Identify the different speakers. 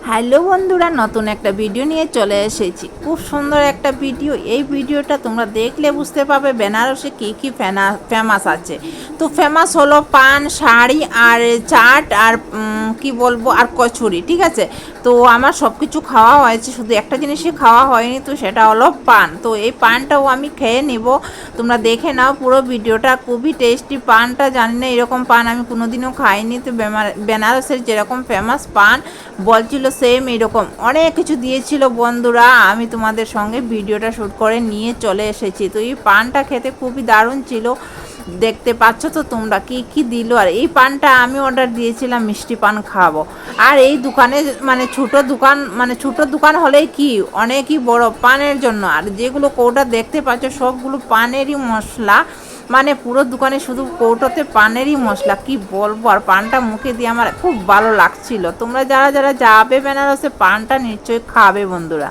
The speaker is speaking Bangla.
Speaker 1: হ্যালো বন্ধুরা, নতুন একটা ভিডিও নিয়ে চলে এসেছি। খুব সুন্দর একটা ভিডিও। এই ভিডিওটা তোমরা দেখলে বুঝতে পারবে বেনারসে কী কী ফেমাস আছে। তো ফেমাস হলো পান, শাড়ি আর চাট আর কি বলবো আর কচুরি, ঠিক আছে। তো আমার সব কিছু খাওয়া হয়েছে, শুধু একটা জিনিসই খাওয়া হয়নি, তো সেটা হলো পান। তো এই পানটাও আমি খেয়ে নিব, তোমরা দেখে নাও পুরো ভিডিওটা। খুবই টেস্টি পানটা, জানি না এরকম পান আমি কোনোদিনও খাইনি। তো বেনারসের যেরকম ফেমাস পান বলছিল সেম এরকম অনেক কিছু দিয়েছিল বন্ধুরা। আমি তোমাদের সঙ্গে ভিডিওটা শ্যুট করে নিয়ে চলে এসেছি। তো এই পানটা খেতে খুবই দারুণ ছিল, দেখতে পাচ্ছ তো তোমরা কি কি দিল। আর এই পানটা আমি অর্ডার দিয়েছিলাম মিষ্টি পান খাবো। আর এই দোকানে ছোট দোকান হলেই কি অনেকই বড় পানের জন্য। আর যেগুলো কৌটা দেখতে পাচ্ছ সবগুলো পানেরই মশলা, পুরো দোকানে শুধু কৌটোতে পানেরই মশলা, কি বলবো। আর পানটা মুখে দিয়ে আমার খুব ভালো লাগছিল। তোমরা যারা যারা যাবে বেনারসে পানটা নিশ্চয়ই খাবে বন্ধুরা।